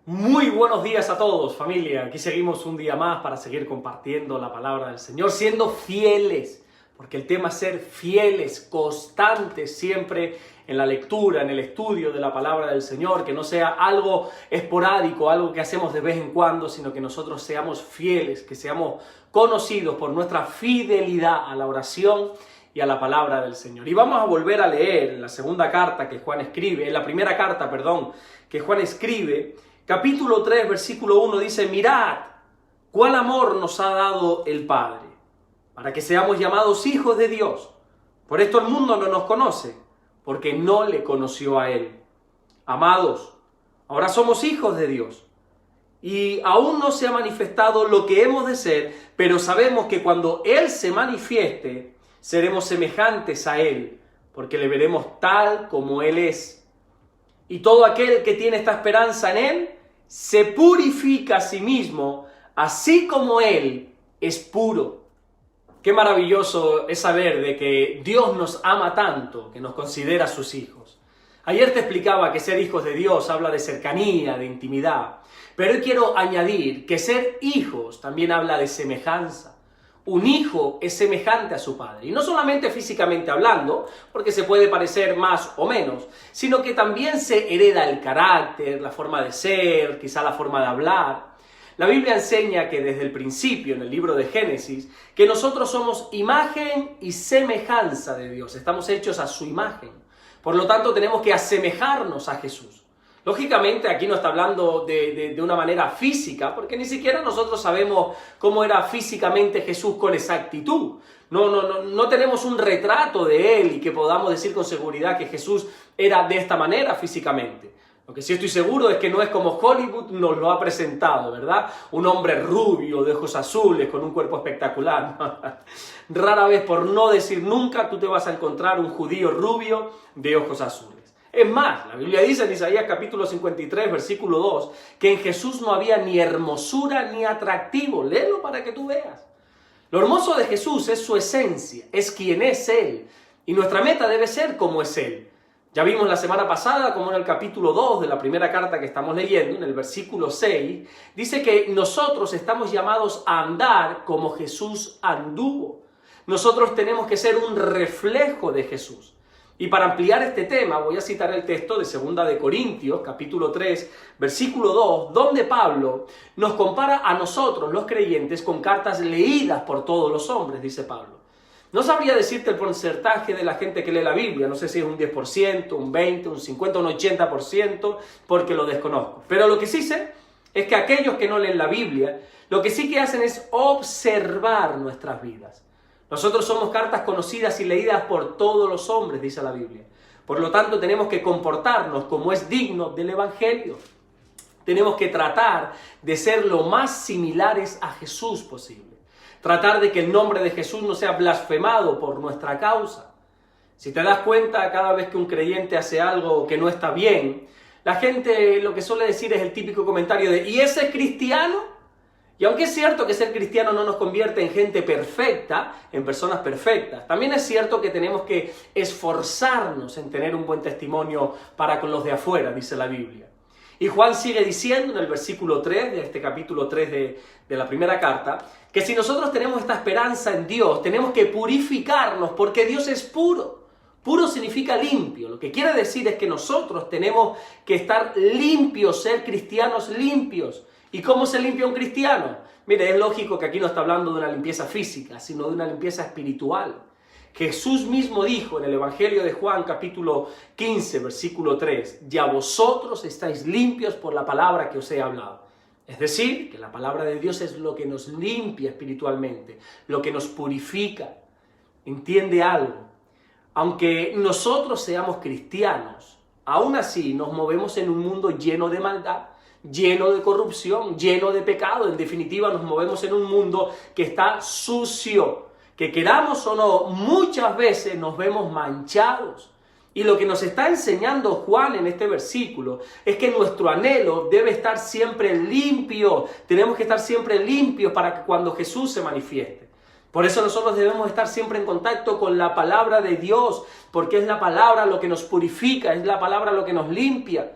Muy buenos días a todos, familia. Aquí seguimos un día más para seguir compartiendo la palabra del Señor, siendo fieles, porque el tema es ser fieles, constantes siempre en la lectura, en el estudio de la palabra del Señor, que no sea algo esporádico, algo que hacemos de vez en cuando, sino que nosotros seamos fieles, que seamos conocidos por nuestra fidelidad a la oración y a la palabra del Señor. Y vamos a volver a leer en la segunda carta que Juan escribe, en la primera carta, que Juan escribe. Capítulo 3, versículo 1 dice: mirad, cuál amor nos ha dado el Padre, para que seamos llamados hijos de Dios. Por esto el mundo no nos conoce, porque no le conoció a Él. Amados, ahora somos hijos de Dios, y aún no se ha manifestado lo que hemos de ser, pero sabemos que cuando Él se manifieste, seremos semejantes a Él, porque le veremos tal como Él es. Y todo aquel que tiene esta esperanza en Él, se purifica a sí mismo, así como Él es puro. Qué maravilloso es saber de que Dios nos ama tanto, que nos considera sus hijos. Ayer te explicaba que ser hijos de Dios habla de cercanía, de intimidad. Pero hoy quiero añadir que ser hijos también habla de semejanza. Un hijo es semejante a su padre, y no solamente físicamente hablando, porque se puede parecer más o menos, sino que también se hereda el carácter, la forma de ser, quizá la forma de hablar. La Biblia enseña que desde el principio, en el libro de Génesis, que nosotros somos imagen y semejanza de Dios, estamos hechos a su imagen. Por lo tanto, tenemos que asemejarnos a Jesús. Lógicamente, aquí no está hablando de una manera física, porque ni siquiera nosotros sabemos cómo era físicamente Jesús con exactitud. No tenemos un retrato de Él y que podamos decir con seguridad que Jesús era de esta manera físicamente. Lo que sí estoy seguro es que no es como Hollywood nos lo ha presentado, ¿verdad? Un hombre rubio, de ojos azules, con un cuerpo espectacular. Rara vez, por no decir nunca, tú te vas a encontrar un judío rubio de ojos azules. Es más, la Biblia dice en Isaías capítulo 53, versículo 2, que en Jesús no había ni hermosura ni atractivo. Léelo para que tú veas. Lo hermoso de Jesús es su esencia, es quien es Él. Y nuestra meta debe ser como es Él. Ya vimos la semana pasada, como en el capítulo 2 de la primera carta que estamos leyendo, en el versículo 6, dice que nosotros estamos llamados a andar como Jesús anduvo. Nosotros tenemos que ser un reflejo de Jesús. Y para ampliar este tema voy a citar el texto de 2 de Corintios, capítulo 3, versículo 2, donde Pablo nos compara a nosotros, los creyentes, con cartas leídas por todos los hombres, dice Pablo. No sabría decirte el porcentaje de la gente que lee la Biblia, no sé si es un 10%, un 20%, un 50%, un 80%, porque lo desconozco. Pero lo que sí sé es que aquellos que no leen la Biblia, lo que sí que hacen es observar nuestras vidas. Nosotros somos cartas conocidas y leídas por todos los hombres, dice la Biblia. Por lo tanto, tenemos que comportarnos como es digno del Evangelio. Tenemos que tratar de ser lo más similares a Jesús posible. Tratar de que el nombre de Jesús no sea blasfemado por nuestra causa. Si te das cuenta, cada vez que un creyente hace algo que no está bien, la gente lo que suele decir es el típico comentario de ¿y ese es cristiano? Y aunque es cierto que ser cristiano no nos convierte en gente perfecta, en personas perfectas, también es cierto que tenemos que esforzarnos en tener un buen testimonio para con los de afuera, dice la Biblia. Y Juan sigue diciendo en el versículo 3 de este capítulo 3 de la primera carta, que si nosotros tenemos esta esperanza en Dios, tenemos que purificarnos porque Dios es puro. Puro significa limpio. Lo que quiere decir es que nosotros tenemos que estar limpios, ser cristianos limpios. ¿Y cómo se limpia un cristiano? Mire, es lógico que aquí no está hablando de una limpieza física, sino de una limpieza espiritual. Jesús mismo dijo en el Evangelio de Juan, capítulo 15, versículo 3, «Ya vosotros estáis limpios por la palabra que os he hablado». Es decir, que la palabra de Dios es lo que nos limpia espiritualmente, lo que nos purifica. ¿Entiende algo? Aunque nosotros seamos cristianos, aún así nos movemos en un mundo lleno de maldad, lleno de corrupción, lleno de pecado. En definitiva, nos movemos en un mundo que está sucio, que queramos o no, muchas veces nos vemos manchados. Y lo que nos está enseñando Juan en este versículo es que nuestro anhelo debe estar siempre limpio. Tenemos que estar siempre limpios para que cuando Jesús se manifieste. Por eso nosotros debemos estar siempre en contacto con la palabra de Dios, porque es la palabra lo que nos purifica, es la palabra lo que nos limpia.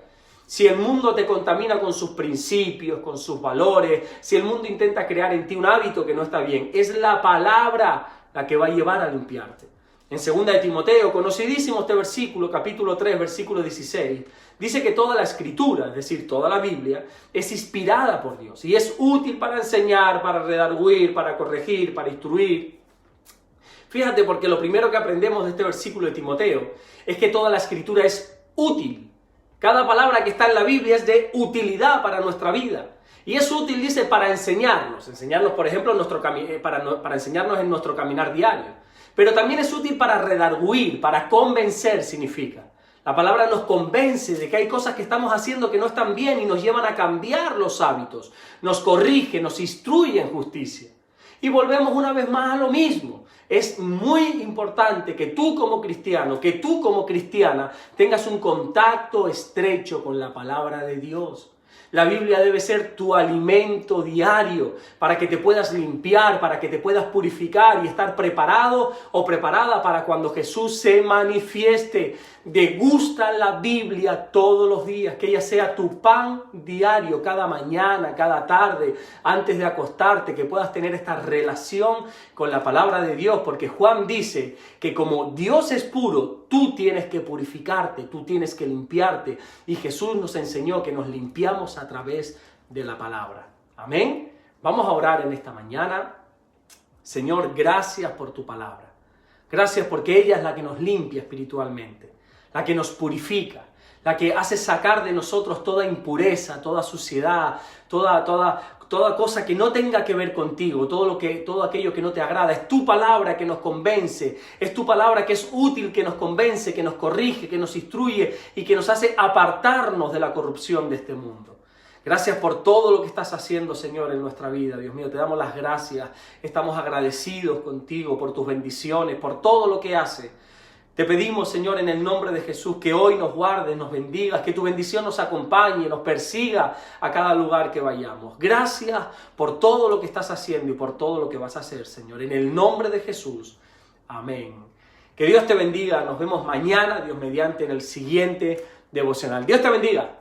si el mundo te contamina con sus principios, con sus valores, si el mundo intenta crear en ti un hábito que no está bien, es la palabra la que va a llevar a limpiarte. En 2 de Timoteo, conocidísimo este versículo, capítulo 3, versículo 16, dice que toda la Escritura, es decir, toda la Biblia, es inspirada por Dios y es útil para enseñar, para redarguir, para corregir, para instruir. Fíjate, porque lo primero que aprendemos de este versículo de Timoteo es que toda la Escritura es útil. Cada palabra que está en la Biblia es de utilidad para nuestra vida. Y es útil, dice, para enseñarnos, por ejemplo, para enseñarnos en nuestro caminar diario. Pero también es útil para redarguir, para convencer, significa. La palabra nos convence de que hay cosas que estamos haciendo que no están bien y nos llevan a cambiar los hábitos. Nos corrige, nos instruye en justicia. Y volvemos una vez más a lo mismo. Es muy importante que tú como cristiano, que tú como cristiana tengas un contacto estrecho con la palabra de Dios. La Biblia debe ser tu alimento diario para que te puedas limpiar, para que te puedas purificar y estar preparado o preparada para cuando Jesús se manifieste. Degusta la Biblia todos los días, que ella sea tu pan diario, cada mañana, cada tarde, antes de acostarte, que puedas tener esta relación con la palabra de Dios, porque Juan dice que como Dios es puro, tú tienes que purificarte, tú tienes que limpiarte, y Jesús nos enseñó que nos limpiamos a través de la palabra. Amén. Vamos a orar en esta mañana. Señor, gracias por tu palabra. Gracias porque ella es la que nos limpia espiritualmente, la que nos purifica, la que hace sacar de nosotros toda impureza, toda suciedad, toda cosa que no tenga que ver contigo, todo aquello que no te agrada. Es tu palabra que nos convence, es tu palabra que es útil, que nos convence, que nos corrige, que nos instruye y que nos hace apartarnos de la corrupción de este mundo. Gracias por todo lo que estás haciendo, Señor, en nuestra vida. Dios mío, te damos las gracias. Estamos agradecidos contigo por tus bendiciones, por todo lo que haces. Te pedimos, Señor, en el nombre de Jesús, que hoy nos guardes, nos bendigas, que tu bendición nos acompañe, nos persiga a cada lugar que vayamos. Gracias por todo lo que estás haciendo y por todo lo que vas a hacer, Señor. En el nombre de Jesús. Amén. Que Dios te bendiga. Nos vemos mañana, Dios mediante, en el siguiente devocional. Dios te bendiga.